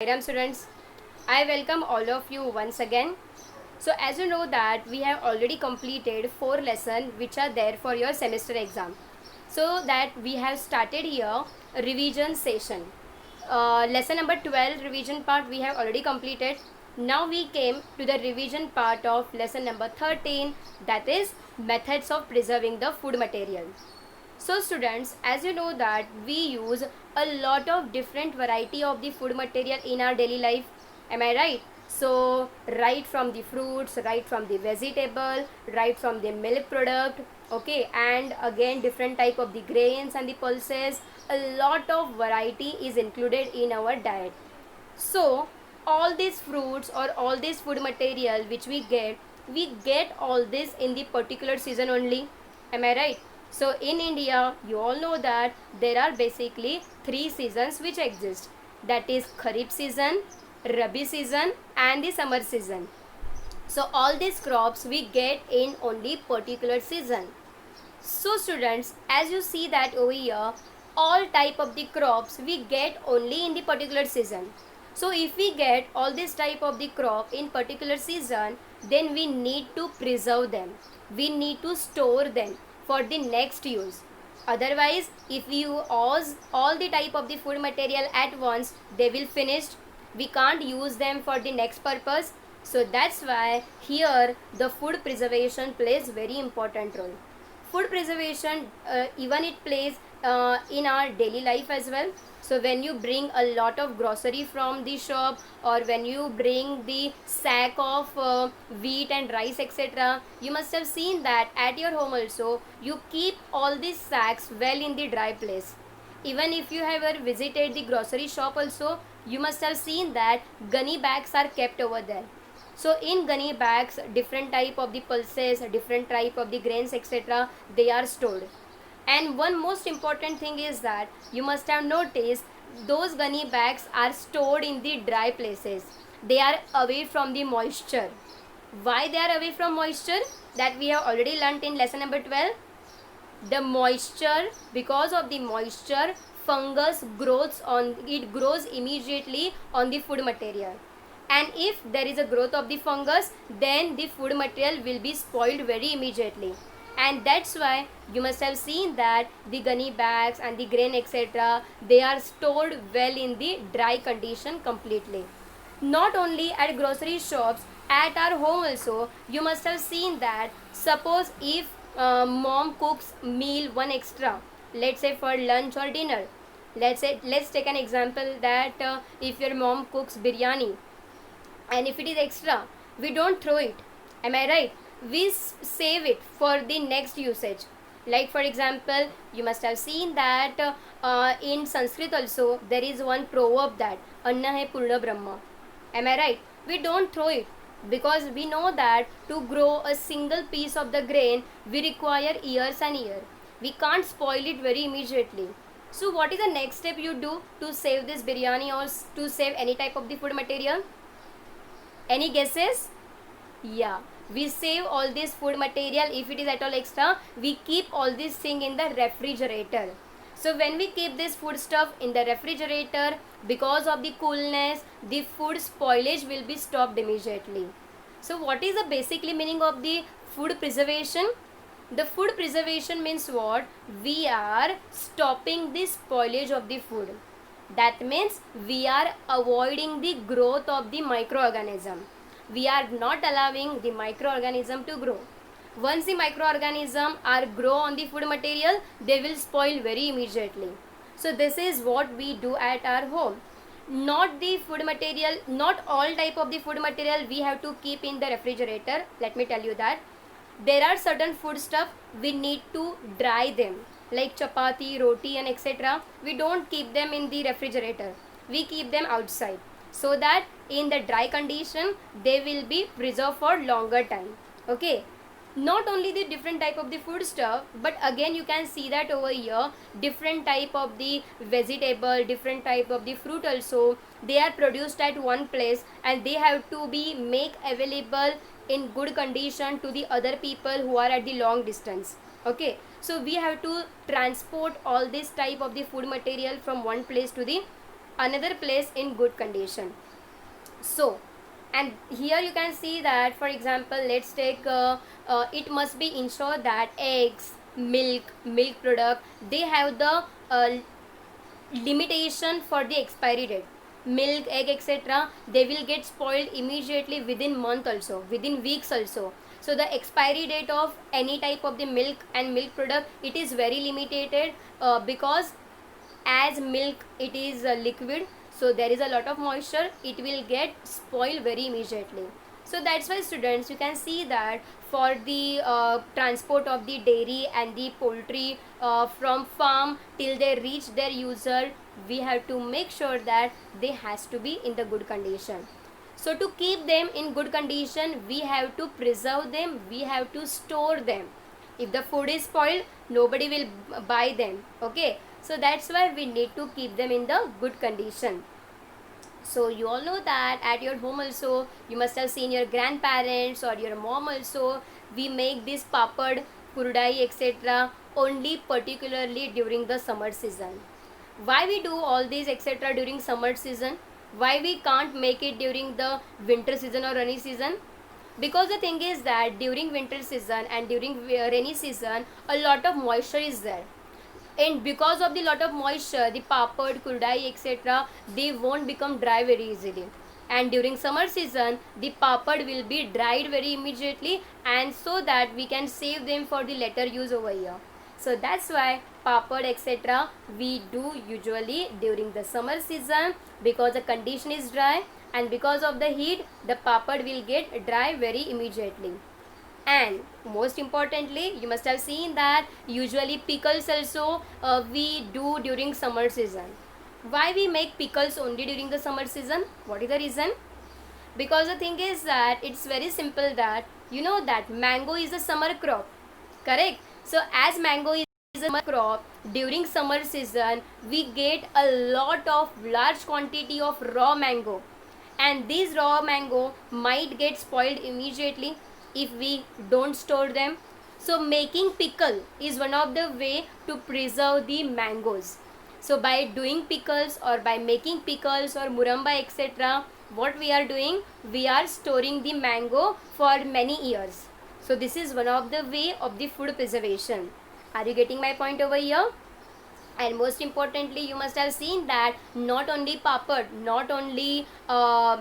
Dear students, I welcome all of you once again. So as you know that we have already completed 4 lessons which are there for your semester exam. So that we have started here a revision session. Lesson number 12 revision part we have already completed. Now we came to the revision part of lesson number 13, that is methods of preserving the food material. So students, as you know that we use a lot of different variety of the food material in our daily life. Am I right? So right from the fruits, right from the vegetable, right from the milk product, okay, and again different type of the grains and the pulses. A lot of variety is included in our diet. So all these fruits or all this food material which we get all this in the particular season only. Am I right? So in India, you all know that there are basically 3 seasons which exist. That is Kharif season, Rabi season and the summer season. So all these crops we get in only particular season. So students, as you see that over here, all type of the crops we get only in the particular season. So if we get all this type of the crop in particular season, then we need to preserve them. We need to store them for the next use. Otherwise, if we use all the type of the food material at once, they will finish. We can't use them for the next purpose. So that's why here the food preservation plays very important role. Food preservation even it plays in our daily life as well. So when you bring a lot of grocery from the shop, or when you bring the sack of wheat and rice etc., you must have seen that at your home also you keep all these sacks well in the dry place. Even if you have ever visited the grocery shop also, you must have seen that gunny bags are kept over there. So in gunny bags, different type of the pulses, different type of the grains etc., they are stored. And one most important thing is that you must have noticed those gunny bags are stored in the dry places. They are away from the moisture. Why they are away from moisture? That we have already learnt in lesson number 12. The moisture, because of the moisture, fungus grows immediately on the food material. And if there is a growth of the fungus, then the food material will be spoiled very immediately. And that's why you must have seen that the gunny bags and the grain etc., they are stored well in the dry condition completely. Not only at grocery shops, at our home also you must have seen that suppose if mom cooks meal one extra, let's say for lunch or dinner. Let's take an example that if your mom cooks biryani, and if it is extra, we don't throw it. Am I right? We save it for the next usage. Like for example, you must have seen that in Sanskrit also there is one proverb that Anna hai Purna Brahma. Am I right? We don't throw it, because we know that to grow a single piece of the grain we require years and years. We can't spoil it very immediately. So what is the next step you do to save this biryani or to save any type of the food material? Any guesses? Yeah, we save all this food material. If it is at all extra, we keep all this thing in the refrigerator. So when we keep this food stuff in the refrigerator, because of the coolness, the food spoilage will be stopped immediately. So what is the basically meaning of the food preservation? The food preservation means what? We are stopping the spoilage of the food. That means we are avoiding the growth of the microorganism. We are not allowing the microorganism to grow. Once the microorganisms are grow on the food material, they will spoil very immediately. So this is what we do at our home. Not the food material, not all type of the food material we have to keep in the refrigerator. Let me tell you that there are certain food stuff we need to dry them, like chapati, roti and etc. We don't keep them in the refrigerator. We keep them outside, so that in the dry condition they will be preserved for longer time. Okay. Not only the different type of the food stuff, but again you can see that over here different type of the vegetable, different type of the fruit also, they are produced at one place and they have to be make available in good condition to the other people who are at the long distance. Okay, so we have to transport all this type of the food material from one place to the another place in good condition. So, and here you can see that, for example, let's take it must be ensured that eggs, milk product, they have the limitation for the expiry date. Milk, egg, etc., they will get spoiled immediately within month also, within weeks also. So the expiry date of any type of the milk and milk product, it is very limited, because as milk it is liquid, so there is a lot of moisture, it will get spoiled very immediately. So that's why students, you can see that for the transport of the dairy and the poultry from farm till they reach their user, we have to make sure that they has to be in the good condition. So to keep them in good condition, we have to preserve them, we have to store them. If the food is spoiled, nobody will buy them. Okay, so that's why we need to keep them in the good condition. So you all know that at your home also, you must have seen your grandparents or your mom also, we make this papad, kurdai, etc. only particularly during the summer season. Why we do all these etc. during summer season? Why we can't make it during the winter season or rainy season? Because the thing is that during winter season and during rainy season, a lot of moisture is there, and because of the lot of moisture, the papad, kurdai, etc., they won't become dry very easily. And during summer season, the papad will be dried very immediately, and so that we can save them for the later use over here. So that's why papad, etc., we do usually during the summer season, because the condition is dry, and because of the heat, the papad will get dry very immediately. And most importantly, you must have seen that usually pickles also we do during summer season. Why we make pickles only during the summer season? What is the reason? Because the thing is that it's very simple, that you know that mango is a summer crop, correct? So as mango is a summer crop, during summer season we get a lot of large quantity of raw mango, and these raw mango might get spoiled immediately if we don't store them. So making pickle is one of the way to preserve the mangoes. So by doing pickles or by making pickles or muramba, etc., what we are doing, we are storing the mango for many years. So this is one of the way of the food preservation. Are you getting my point over here? And most importantly, you must have seen that not only papad, not only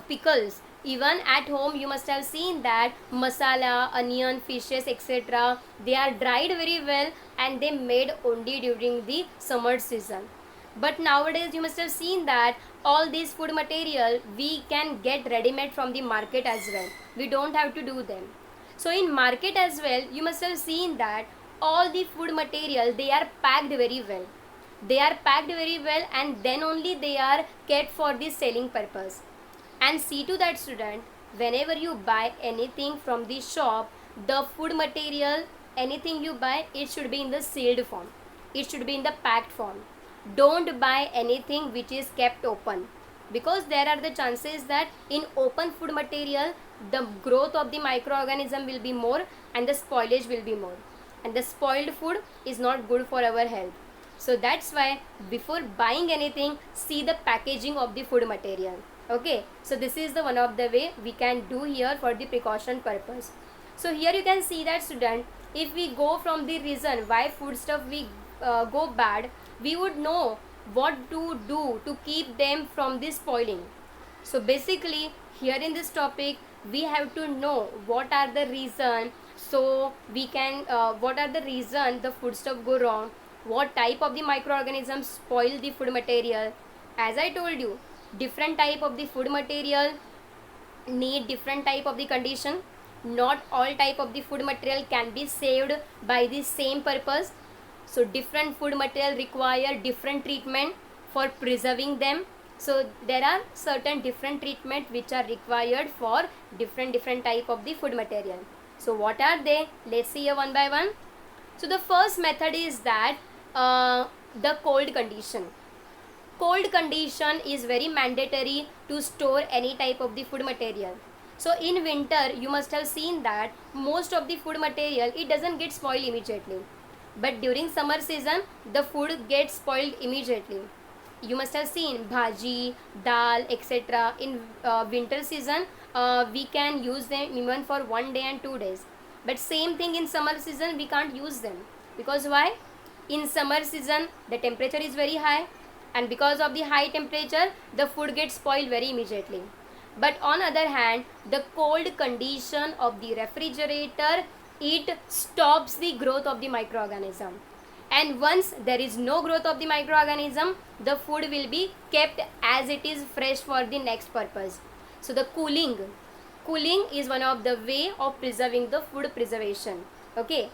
pickles, even at home you must have seen that masala, onion, fishes, etc., they are dried very well and they made only during the summer season. But nowadays you must have seen that all these food material we can get ready-made from the market as well. We don't have to do them. So in market as well, you must have seen that all the food material, they are packed very well. They are packed very well, and then only they are kept for the selling purpose. And see to that, student, whenever you buy anything from the shop, the food material, anything you buy, it should be in the sealed form. It should be in the packed form. Don't buy anything which is kept open, because there are the chances that in open food material, the growth of the microorganism will be more and the spoilage will be more. And the spoiled food is not good for our health. So that's why before buying anything, see the packaging of the food material. Okay, so this is the one of the way we can do here for the precaution purpose. So here you can see that, student, if we go from the reason why foodstuff we go bad, we would know what to do to keep them from this spoiling. So basically here in this topic, we have to know what are the reason, so we can what are the reason the foodstuff go wrong, what type of the microorganisms spoil the food material. As I told you, different type of the food material need different type of the condition. Not all type of the food material can be saved by the same purpose. So different food material require different treatment for preserving them. So there are certain different treatment which are required for different type of the food material. So what are they? Let's see here one by one. So the first method is that the cold condition. Cold condition is very mandatory to store any type of the food material. So in winter, you must have seen that most of the food material, it doesn't get spoiled immediately. But during summer season, the food gets spoiled immediately. you must have seen bhaji, dal, etc. In winter season, we can use them even for 1 day and 2 days. But same thing in summer season, we can't use them. Because why? In summer season, the temperature is very high, and because of the high temperature, the food gets spoiled very immediately. But on other hand, the cold condition of the refrigerator, it stops the growth of the microorganism. And once there is no growth of the microorganism, the food will be kept as it is fresh for the next purpose. So the cooling is one of the way of preserving the food preservation. Okay.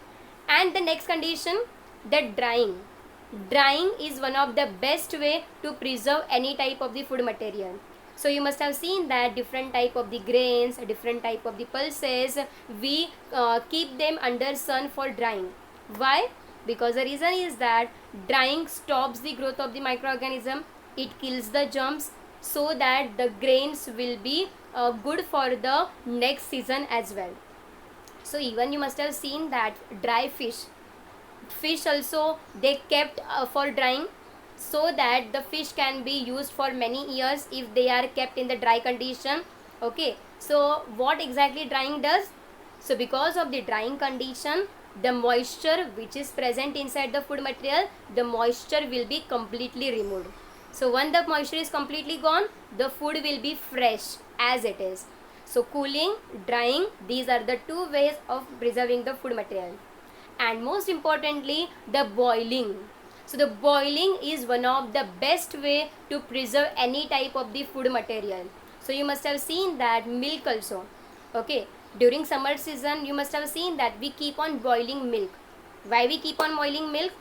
And the next condition, the drying is one of the best way to preserve any type of the food material. So you must have seen that different type of the grains, different type of the pulses, we keep them under sun for drying. Why? Because the reason is that drying stops the growth of the microorganism, it kills the germs, so that the grains will be good for the next season as well. So even you must have seen that dry fish also they kept for drying, so that the fish can be used for many years if they are kept in the dry condition. Okay, so what exactly drying does? So because of the drying condition, the moisture which is present inside the food material, the moisture will be completely removed. So when the moisture is completely gone, the food will be fresh as it is. So cooling, drying, these are the two ways of preserving the food material. And most importantly, the boiling. So the boiling is one of the best way to preserve any type of the food material. So you must have seen that milk also. Okay, during summer season, you must have seen that we keep on boiling milk. Why we keep on boiling milk?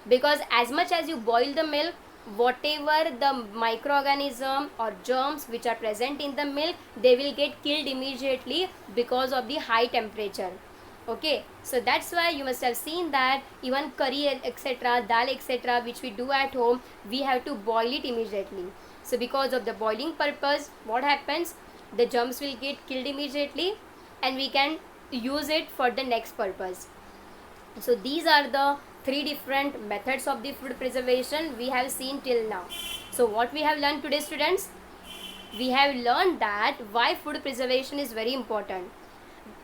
Because as much as you boil the milk, whatever the microorganism or germs which are present in the milk, they will get killed immediately because of the high temperature. Okay, so that's why you must have seen that even curry etc., dal etc., which we do at home, we have to boil it immediately. So because of the boiling purpose, what happens? The germs will get killed immediately and we can use it for the next purpose. So these are the three different methods of the food preservation we have seen till now. So what we have learned today, students? We have learned that why food preservation is very important.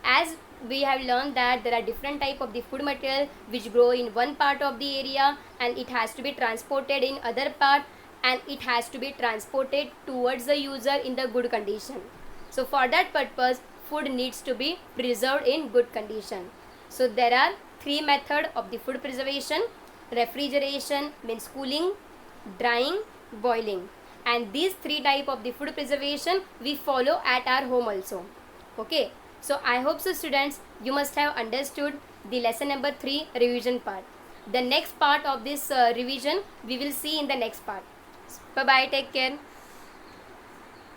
As we have learned that there are different type of the food material which grow in one part of the area, and it has to be transported in other part, and it has to be transported towards the user in the good condition. So for that purpose, food needs to be preserved in good condition. So there are three methods of the food preservation. Refrigeration means cooling, drying, boiling, and these three type of the food preservation we follow at our home also. Okay, so I hope so, students, you must have understood the lesson number 3 revision part. The next part of this revision we will see in the next part. Bye bye, take care.